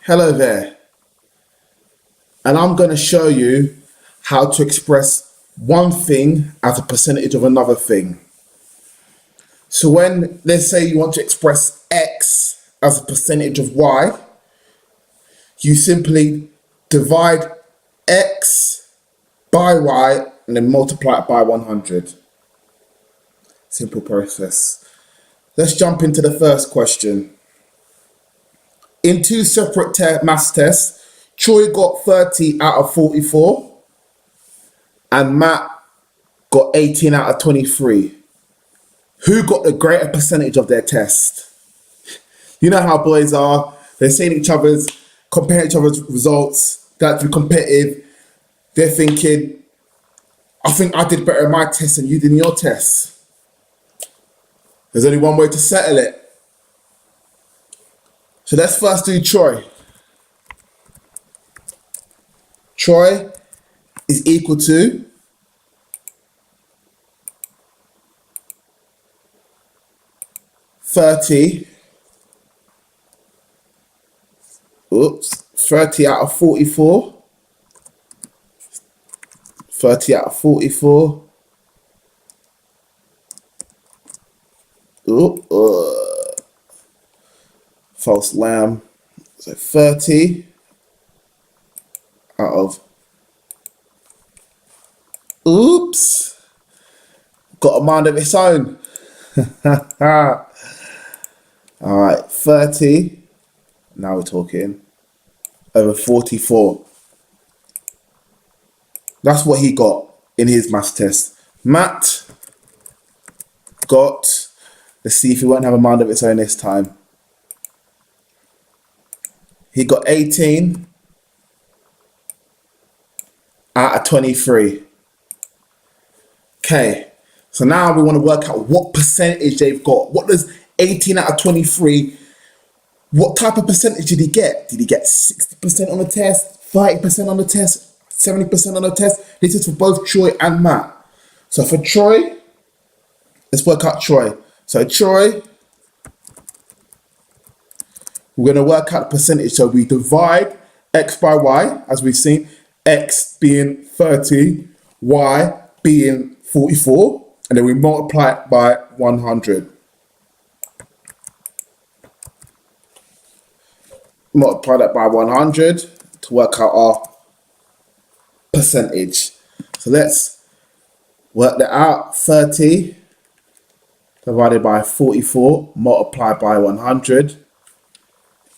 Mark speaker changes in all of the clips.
Speaker 1: Hello there, and I'm going to show you how to express one thing as a percentage of another thing. So when, let's say you want to express X as a percentage of Y, you simply divide X by Y and then multiply it by 100. Simple process. Let's jump into the first question. In two separate maths tests, Troy got 30 out of 44 and Matt got 18 out of 23. Who got the greater percentage of their test? You know how boys are. They're saying comparing each other's results. That's be competitive. They're thinking, I think I did better in my test than you did in your test. There's only one way to settle it. So let's first do Troy. Troy is equal to 30 out of 44. 30 out of 44. False lamb. So 30 out of, got a mind of its own. All right, 30, now we're talking, over 44. That's what he got in his maths test. Matt got, let's see if he won't have a mind of its own this time. He got 18 out of 23. Okay, so now we want to work out what percentage they've got. What does 18 out of 23, what type of percentage did he get? Did he get 60% on the test, 30% on the test, 70% on the test? This is for both Troy and Matt. So for Troy, let's work out Troy. So Troy, we're going to work out the percentage. So we divide X by Y, as we've seen, X being 30, Y being 44, and then we multiply it by 100. Multiply that by 100 to work out our percentage. So let's work that out. 30 divided by 44 multiplied by 100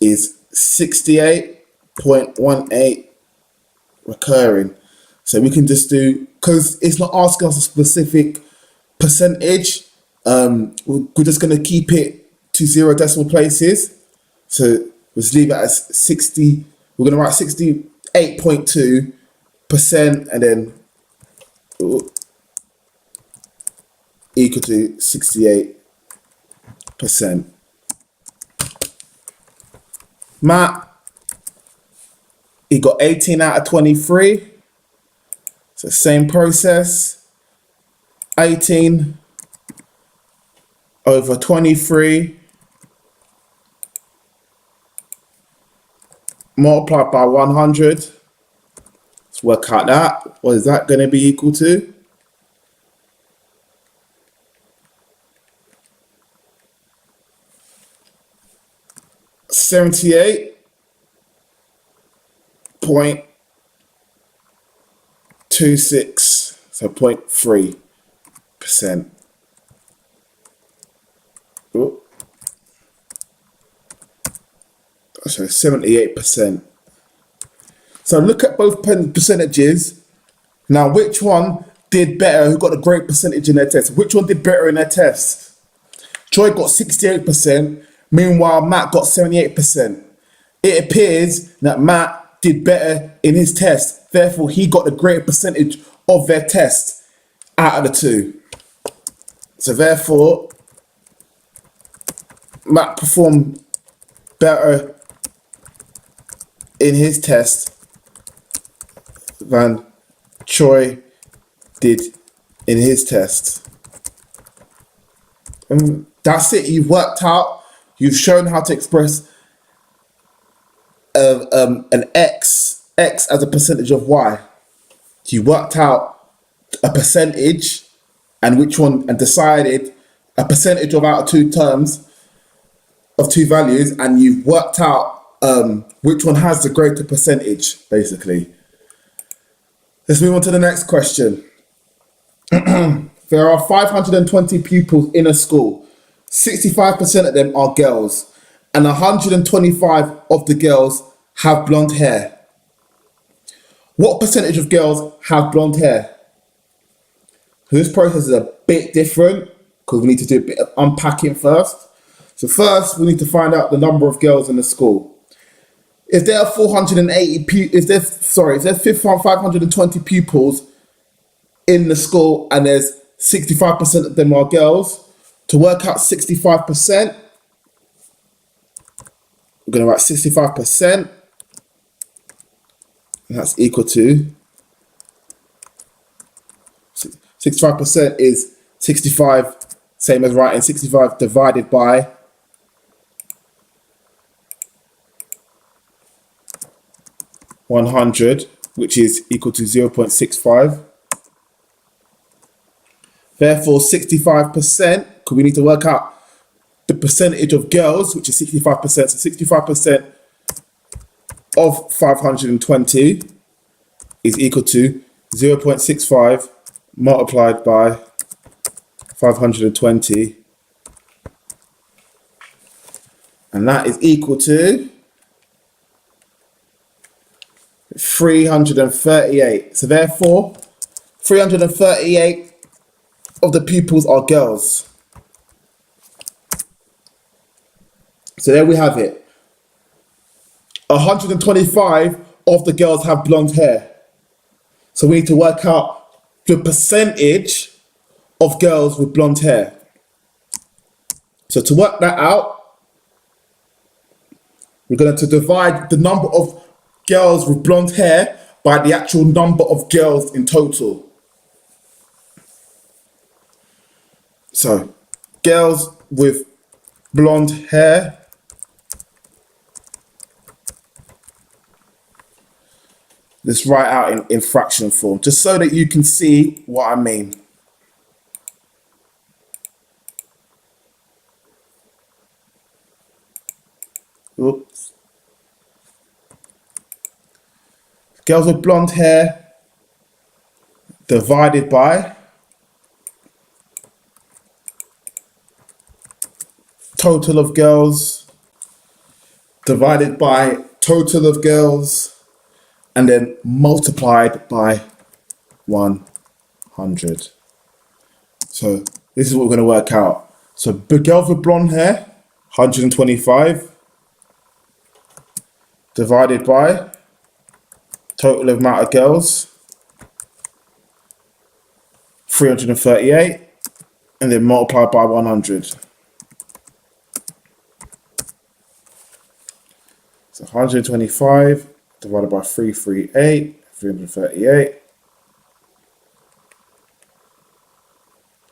Speaker 1: is 68.18 recurring. So we can just do, because it's not asking us a specific percentage, we're just going to keep it to 0 decimal places. So let's leave it as 60. We're going to write 68.2% and then equal to 68%. Matt, he got 18 out of 23. So same process. 18 over 23 multiplied by 100. Let's work out that. What is that going to be equal to? $78.26. So 0.3%. So 78%. So look at both percentages. Now, which one did better? Who got a great percentage in their test? Which one did better in their test? Troy got 68%. Meanwhile, Matt got 78%. It appears that Matt did better in his test. Therefore, he got a greater percentage of their test out of the two. So therefore, Matt performed better in his test than Troy did in his test. And that's it. You've worked out. You've shown how to express an X as a percentage of Y. You worked out a percentage and decided a percentage of out of two terms of two values, and you've worked out which one has the greater percentage, basically. Let's move on to the next question. There are 520 pupils in a school. 65% of them are girls, and 125 of the girls have blonde hair. What percentage of girls have blonde hair? So this process is a bit different because we need to do a bit of unpacking first. So first, we need to find out the number of girls in the school. If there are 520 pupils in the school and there's 65% of them are girls, to work out 65%, we're going to write 65%, and that's equal to 65% is 65, same as writing 65 divided by 100, which is equal to 0.65. Therefore, 65%, because we need to work out the percentage of girls, which is 65%. So 65% of 520 is equal to 0.65 multiplied by 520. And that is equal to 338. So therefore, 338 of the pupils are girls. So there we have it. 125 of the girls have blonde hair. So we need to work out the percentage of girls with blonde hair. So to work that out, we're going to divide the number of girls with blonde hair by the actual number of girls in total. So, girls with blonde hair let's write out in fraction form, just so that you can see what I mean. Oops. Girls with blonde hair divided by total of girls divided by total of girls and then multiplied by 100. So this is what we're going to work out. So girls with blonde hair, 125 divided by total amount of girls, 338, and then multiplied by 100. So 125 divided by 338,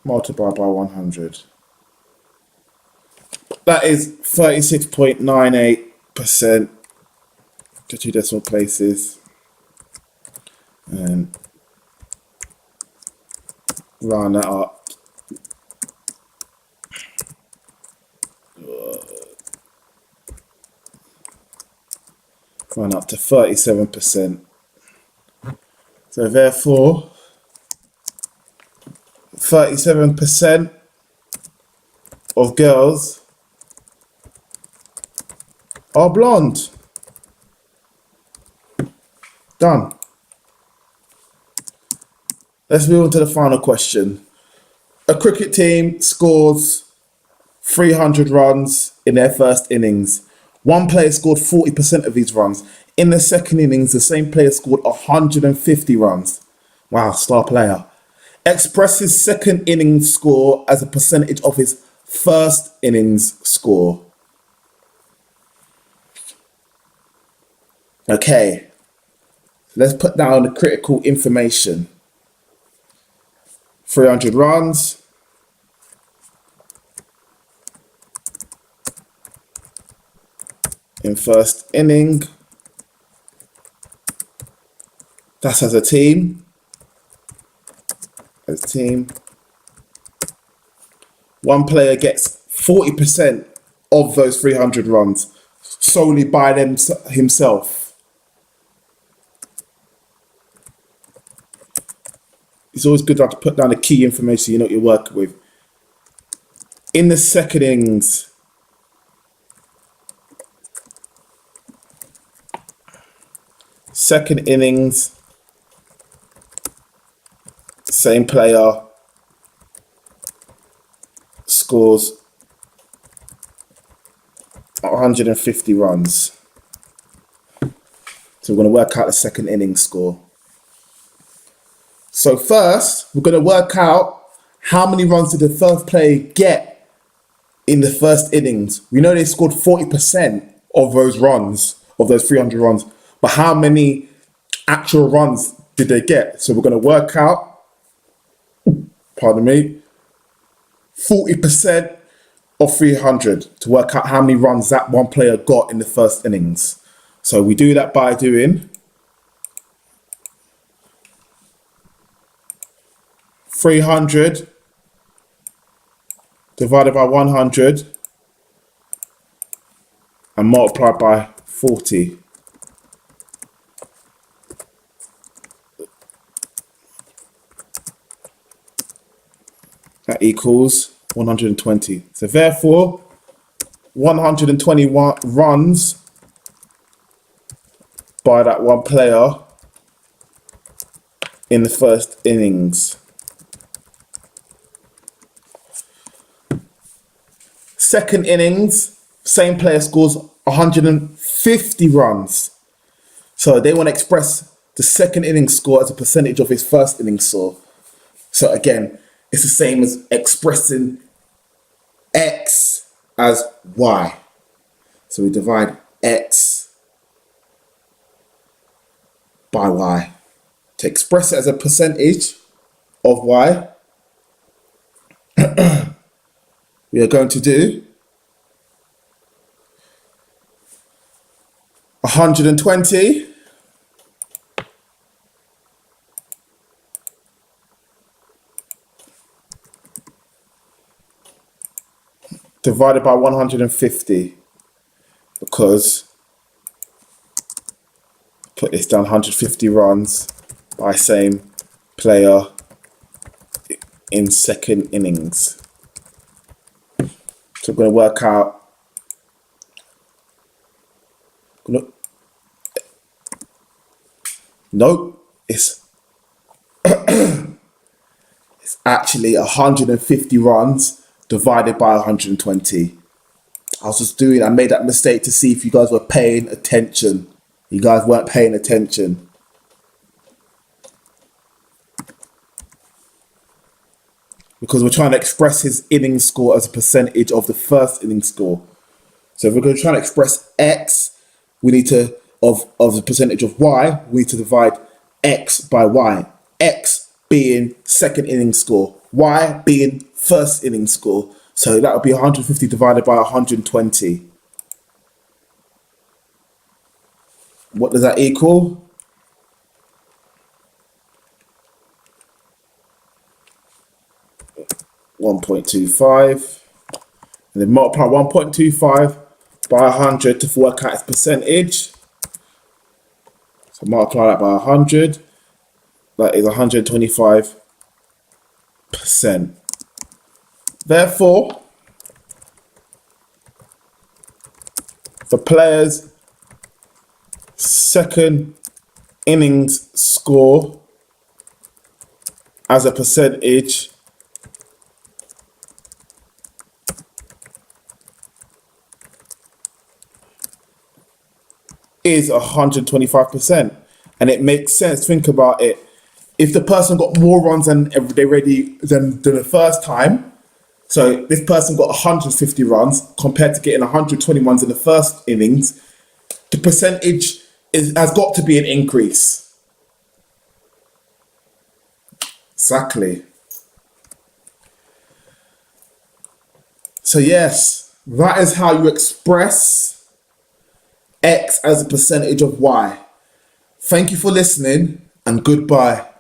Speaker 1: multiplied by 100. That is 36.98%. The two decimal places. And round that up. Round up to 37%. So therefore, 37% of girls are blonde. Done. Let's move on to the final question. A cricket team scores 300 runs in their first innings. One player scored 40% of these runs. In the second innings, the same player scored 150 runs. Wow, star player. Express his second innings score as a percentage of his first innings score. Okay, let's put down the critical information. 300 runs. In first inning. That's as a team. As a team. One player gets 40% of those 300 runs solely by himself. It's always good to put down the key information so you know what you're working with. In the second innings, same player scores 150 runs. So we're going to work out the second innings score. So first, we're going to work out how many runs did the first player get in the first innings. We know they scored 40% of those runs, of those 300 runs, but how many actual runs did they get? So we're going to work out, 40% of 300 to work out how many runs that one player got in the first innings. So we do that by doing 300 divided by 100 and multiplied by 40. That equals 120. So therefore, 121 runs by that one player in the first innings. Second innings, same player scores 150 runs. So they want to express the second innings score as a percentage of his first innings score. So again, it's the same as expressing X as Y. So we divide X by Y. To express it as a percentage of Y, we are going to do 120 divided by 150, because put this down, 150 runs by same player in second innings. So we're going to work out, nope, it's actually 150 runs divided by 120. I made that mistake to see if you guys were paying attention. You guys weren't paying attention. Because we're trying to express his innings score as a percentage of the first innings score. So if we're going to try to express X, we need to, of the percentage of Y, we need to divide X by Y. X being second innings score, Y being first innings score. So that would be 150 divided by 120. What does that equal? .25, and then multiply 1.25 by 100 to work out its percentage. So multiply that by 100, that is 125%. Therefore, the player's second innings score as a percentage is 125%. And it makes sense, think about it. If the person got more runs than than the first time, so this person got 150 runs compared to getting 120 runs in the first innings, the percentage has got to be an increase. Exactly. So yes, that is how you express X as a percentage of Y. Thank you for listening, and goodbye.